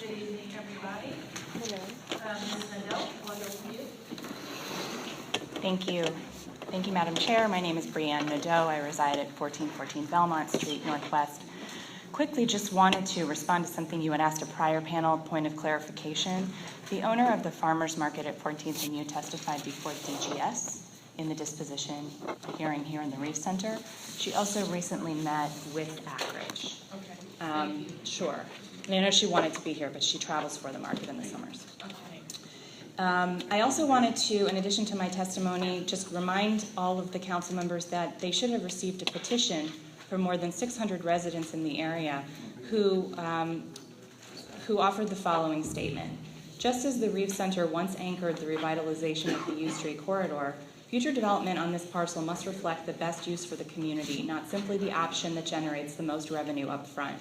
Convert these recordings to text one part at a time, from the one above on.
Good evening, everybody. Hello. Ms. Nadeau, we'll go to you. Thank you. Thank you, Madam Chair. My name is Brianne Nadeau. I reside at 1414 Belmont Street, Northwest. Quickly, just wanted to respond to something you had asked a prior panel, point of clarification. The owner of the farmers market at 14th and U testified before DGS in the disposition hearing here in the Reef Center. She also recently met with Akridge. Okay. Thank you. Sure. And I know she wanted to be here, but she travels for the market in the summers. Okay. I also wanted to, in addition to my testimony, just remind all of the council members that they should have received a petition from more than 600 residents in the area who offered the following statement. Just as the Reef Center once anchored the revitalization of the U Street corridor, future development on this parcel must reflect the best use for the community, not simply the option that generates the most revenue up front.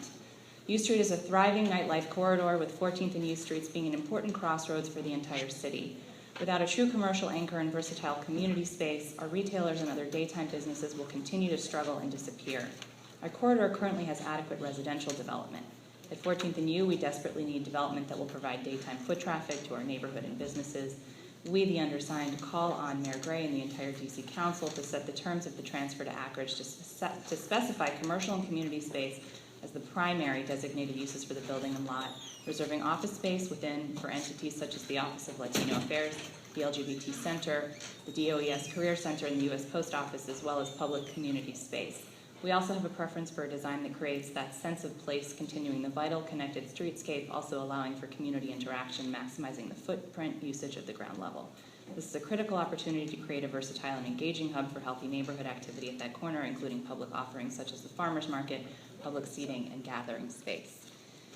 U Street is a thriving nightlife corridor, with 14th and U Streets being an important crossroads for the entire city. Without a true commercial anchor and versatile community space, our retailers and other daytime businesses will continue to struggle and disappear. Our corridor currently has adequate residential development. At 14th and U, we desperately need development that will provide daytime foot traffic to our neighborhood and businesses. We, the undersigned, call on Mayor Gray and the entire DC Council to set the terms of the transfer to Akridge to specify commercial and community space as the primary designated uses for the building and lot, reserving office space within for entities such as the Office of Latino Affairs, the LGBT Center, the DOES Career Center, and the U.S. Post Office, as well as public community space. We also have a preference for a design that creates that sense of place, continuing the vital, connected streetscape, also allowing for community interaction, maximizing the footprint usage at the ground level. This is a critical opportunity to create a versatile and engaging hub for healthy neighborhood activity at that corner, including public offerings such as the farmers market, public seating, and gathering space.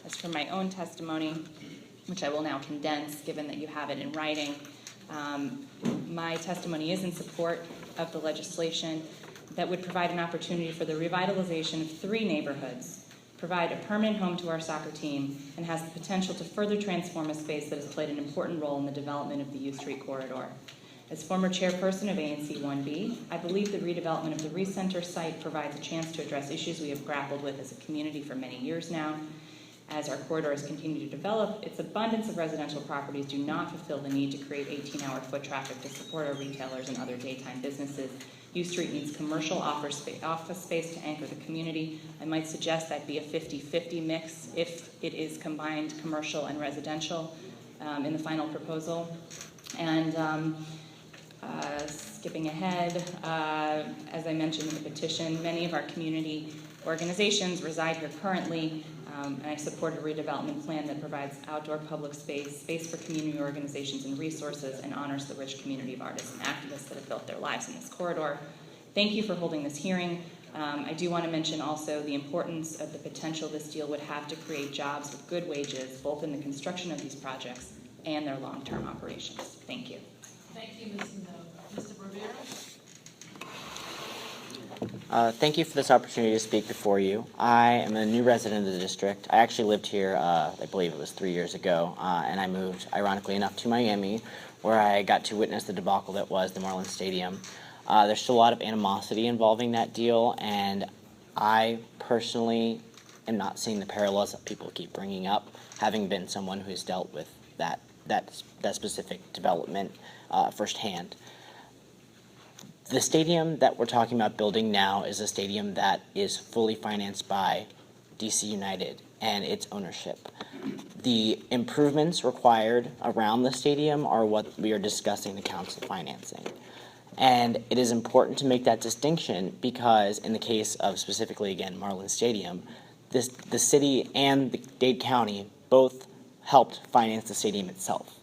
As for my own testimony, which I will now condense given that you have it in writing, my testimony is in support of the legislation that would provide an opportunity for the revitalization of 3 neighborhoods, provide a permanent home to our soccer team, and has the potential to further transform a space that has played an important role in the development of the U Street corridor. As former chairperson of ANC 1B, I believe the redevelopment of the Reef Center site provides a chance to address issues we have grappled with as a community for many years now. As our corridors continue to develop, its abundance of residential properties do not fulfill the need to create 18-hour foot traffic to support our retailers and other daytime businesses. U Street needs commercial office space to anchor the community. I might suggest that be a 50-50 mix if it is combined commercial and residential in the final proposal. And skipping ahead, as I mentioned in the petition, many of our community organizations reside here currently, and I support a redevelopment plan that provides outdoor public space for community organizations and resources, and honors the rich community of artists and activists that have built their lives in this corridor. Thank you for holding this hearing. I do want to mention also the importance of the potential this deal would have to create jobs with good wages, both in the construction of these projects and their long-term operations. Thank you. Thank you, Ms. Nadeau. Mr. Rivera? Thank you for this opportunity to speak before you. I am a new resident of the district. I actually lived here, I believe it was 3 years ago, and I moved, ironically enough, to Miami, where I got to witness the debacle that was the Marlins Stadium. There's still a lot of animosity involving that deal, and I personally am not seeing the parallels that people keep bringing up, having been someone who's dealt with that specific development firsthand. The stadium that we're talking about building now is a stadium that is fully financed by DC United and its ownership. The improvements required around the stadium are what we are discussing the council financing. And it is important to make that distinction because in the case of specifically, again, Marlins Stadium, the city and the Dade County both helped finance the stadium itself.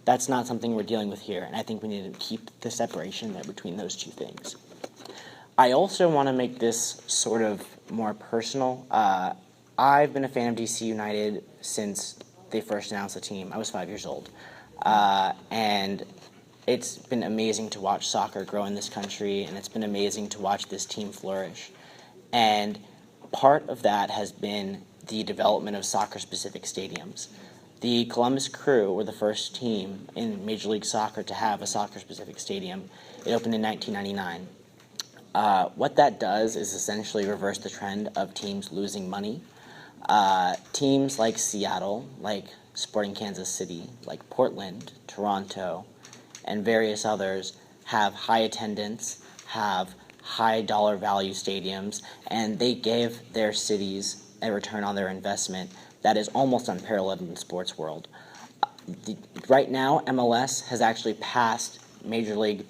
That's not something we're dealing with here, and I think we need to keep the separation there between those two things. I also want to make this sort of more personal. I've been a fan of DC United since they first announced the team. I was 5 years old, and it's been amazing to watch soccer grow in this country, and it's been amazing to watch this team flourish. And part of that has been the development of soccer-specific stadiums. The Columbus Crew were the first team in Major League Soccer to have a soccer-specific stadium. It opened in 1999. What that does is essentially reverse the trend of teams losing money Teams like Seattle, like Sporting Kansas City, like Portland, Toronto, and various others have high attendance, have high dollar value stadiums, and they give their cities a return on their investment that is almost unparalleled in the sports world. Right now, MLS has actually passed National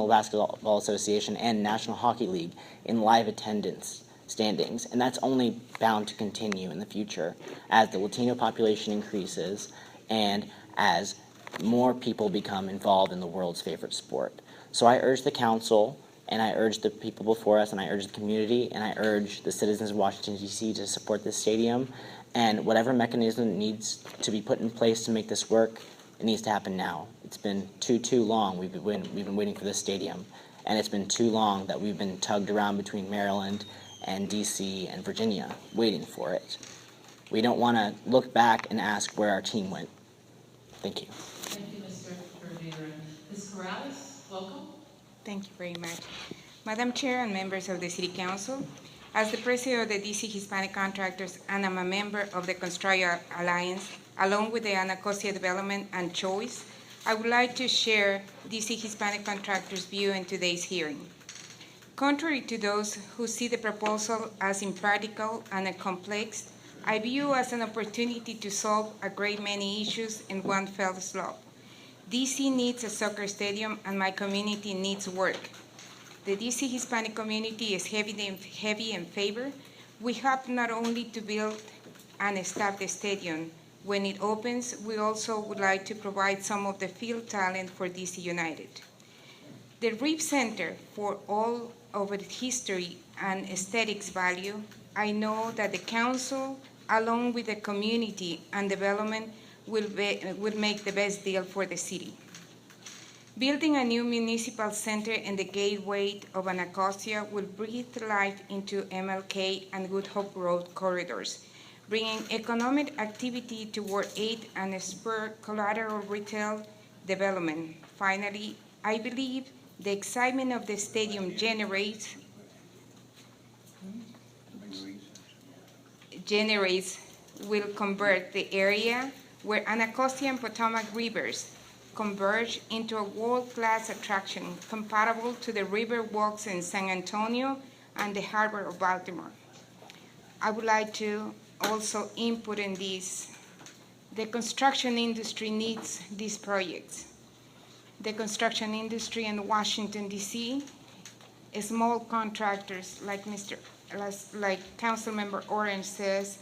Basketball Association and National Hockey League in live attendance standings, and that's only bound to continue in the future as the Latino population increases and as more people become involved in the world's favorite sport. So I urge the council, and I urge the people before us, and I urge the community, and I urge the citizens of Washington, D.C. to support this stadium, and whatever mechanism needs to be put in place to make this work, it needs to happen now. It's been too long we've been waiting for this stadium, and it's been too long that we've been tugged around between Maryland and D.C. and Virginia waiting for it. We don't want to look back and ask where our team went. Thank you. Thank you, Mr. Rivera. Ms. Corrales, welcome. Thank you very much. Madam Chair and members of the City Council, as the President of the DC Hispanic Contractors and I'm a member of the Construya Alliance, along with the Anacostia Development and Choice, I would like to share DC Hispanic Contractors' view in today's hearing. Contrary to those who see the proposal as impractical and complex, I view as an opportunity to solve a great many issues in one fell swoop. DC needs a soccer stadium and my community needs work. The DC Hispanic community is heavy in favor. We have not only to build and staff the stadium. When it opens, we also would like to provide some of the field talent for DC United. The RIP Center, for all of its history and aesthetics value, I know that the council, along with the community and development, will make the best deal for the city. Building a new municipal center in the gateway of Anacostia will breathe life into MLK and Good Hope Road corridors, bringing economic activity toward aid and spur collateral retail development. Finally, I believe the excitement of the stadium will convert the area where Anacostia and Potomac rivers converge into a world-class attraction comparable to the river walks in San Antonio and the harbor of Baltimore. I would like to also input in this. The construction industry needs these projects. The construction industry in Washington, D.C., small contractors like Councilmember Orange says,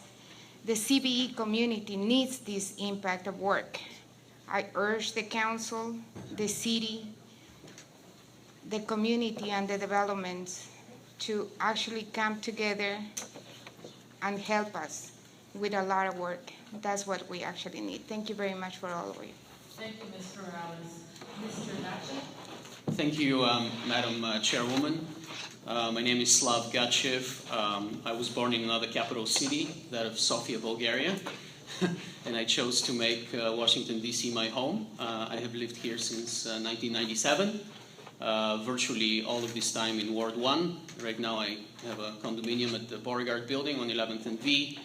the CBE community needs this impact of work. I urge the council, the city, the community, and the developments to actually come together and help us with a lot of work. That's what we actually need. Thank you very much for all of you. Thank you, Ms. Corrales. Mr. Gatchev? Thank you, Madam Chairwoman. My name is Slav Gatchev. I was born in another capital city, that of Sofia, Bulgaria, and I chose to make Washington, D.C. my home. I have lived here since 1997, virtually all of this time in Ward 1. Right now I have a condominium at the Beauregard Building on 11th and V.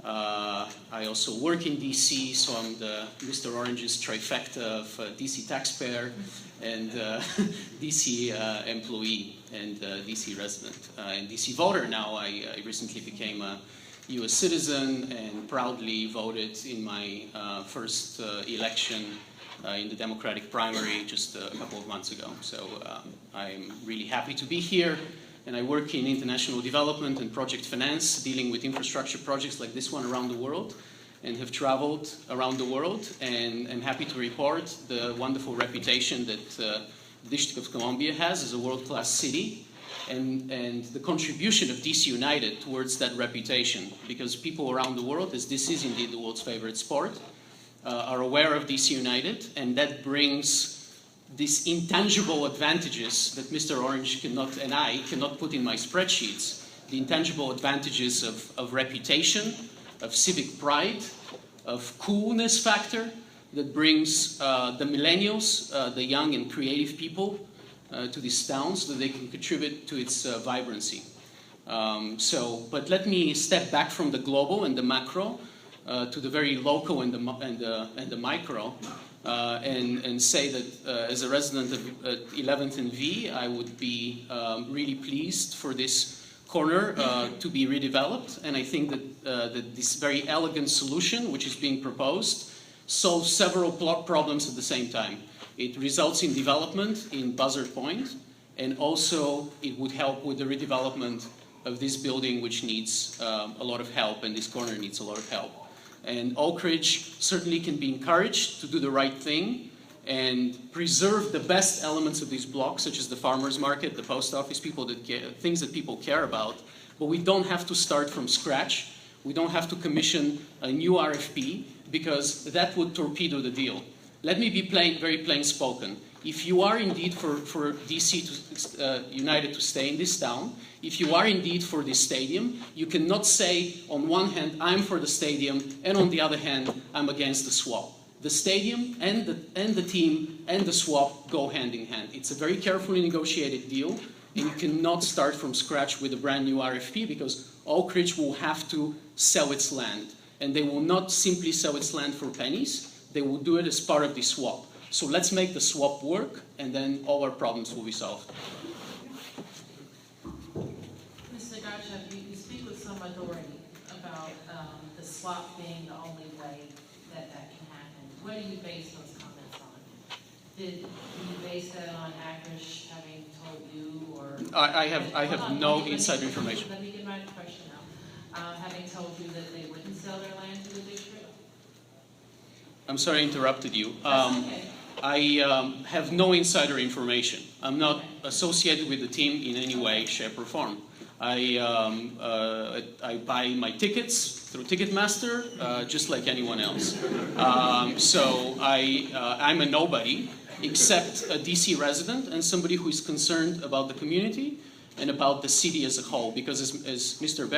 I also work in D.C., so I'm the Mr. Orange's trifecta of D.C. taxpayer and D.C. employee and D.C. resident and D.C. voter now. I recently became a U.S. citizen and proudly voted in my first election in the Democratic primary just a couple of months ago. So I'm really happy to be here. And I work in international development and project finance, dealing with infrastructure projects like this one around the world, and have traveled around the world. And I'm happy to report the wonderful reputation that the District of Columbia has as a world-class city, and the contribution of DC United towards that reputation, because people around the world, as this is indeed the world's favorite sport, are aware of DC United, and that brings these intangible advantages that Mr. Orange cannot, and I cannot put in my spreadsheets, the intangible advantages of reputation, of civic pride, of coolness factor that brings the millennials, the young and creative people to this town so that they can contribute to its vibrancy. But let me step back from the global and the macro to the very local and the micro, and say that as a resident of 11th and V, I would be really pleased for this corner to be redeveloped, and I think that this very elegant solution which is being proposed solves several problems at the same time. It results in development in Buzzard Point, and also it would help with the redevelopment of this building, which needs a lot of help, and this corner needs a lot of help. And Oak Ridge certainly can be encouraged to do the right thing and preserve the best elements of these blocks, such as the farmers market, the post office, things that people care about. But we don't have to start from scratch. We don't have to commission a new RFP, because that would torpedo the deal. Let me be very plain spoken. If you are indeed for DC United to stay in this town, if you are indeed for this stadium, you cannot say on one hand, I'm for the stadium, and on the other hand, I'm against the swap. The stadium and the team and the swap go hand in hand. It's a very carefully negotiated deal, and you cannot start from scratch with a brand new RFP, because Oak Ridge will have to sell its land. And they will not simply sell its land for pennies, they will do it as part of the swap. So let's make the swap work, and then all our problems will be solved. Mr. Gatchev, you speak with some authority about the swap being the only way that can happen. What do you base those comments on? Did you base that on Akrish having told you, or? I have no inside information. Let me get my question out. Having told you that they wouldn't sell their land to the district? I'm sorry I interrupted you. That's okay. I have no insider information. I'm not associated with the team in any way, shape, or form. I buy my tickets through Ticketmaster, just like anyone else. So I'm a nobody, except a DC resident and somebody who is concerned about the community and about the city as a whole. Because as Mr.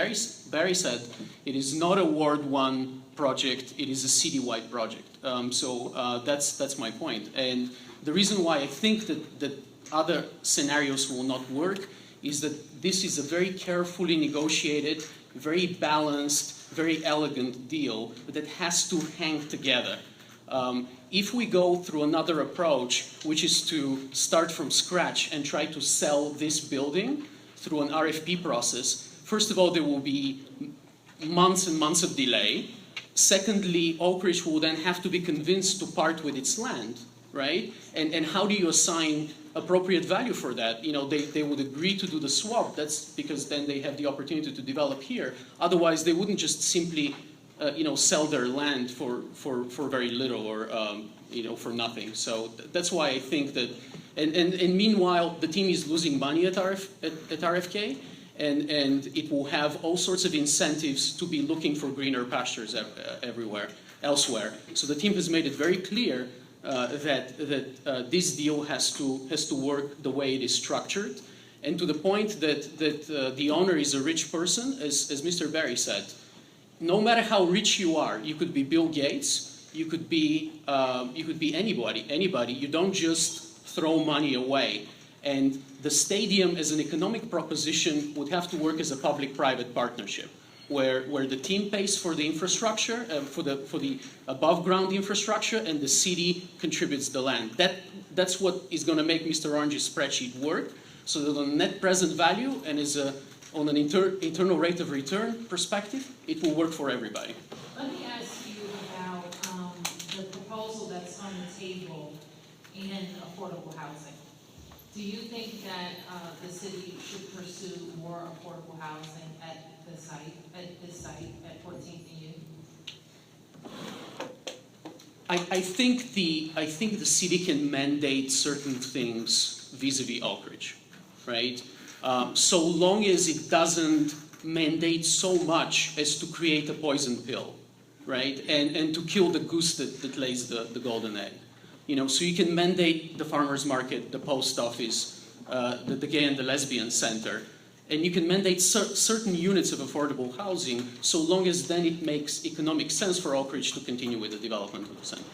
Barry said, it is not a Ward 1 project, it is a citywide project. That's my point. And the reason why I think that other scenarios will not work is that this is a very carefully negotiated, very balanced, very elegant deal that has to hang together. If we go through another approach, which is to start from scratch and try to sell this building through an RFP process, first of all, there will be months and months of delay. Secondly, Oak Ridge will then have to be convinced to part with its land, right? And how do you assign appropriate value for that? You know, they would agree to do the swap. That's because then they have the opportunity to develop here. Otherwise, they wouldn't just simply sell their land for very little, or for nothing. So that's why I think that, and meanwhile, the team is losing money at RFK, and it will have all sorts of incentives to be looking for greener pastures elsewhere. So the team has made it very clear that this deal has to work the way it is structured, and to the point that the owner is a rich person, as Mr. Barry said. No matter how rich you are, you could be Bill Gates, you could be anybody. You don't just throw money away. And the stadium as an economic proposition would have to work as a public-private partnership, where the team pays for the infrastructure, for the above-ground infrastructure, and the city contributes the land. That's what is going to make Mr. Orange's spreadsheet work, so that on net present value and on an internal rate of return perspective, it will work for everybody. Let me ask you about the proposal that's on the table in affordable housing. Do you think that the city should pursue more affordable housing at this site at 14th and U? I think the city can mandate certain things vis-a-vis Oak Ridge, right? So long as it doesn't mandate so much as to create a poison pill, right? And to kill the goose that lays the golden egg. So you can mandate the farmers market, the post office, the gay and the lesbian center, and you can mandate certain units of affordable housing, so long as then it makes economic sense for Oak Ridge to continue with the development of the center.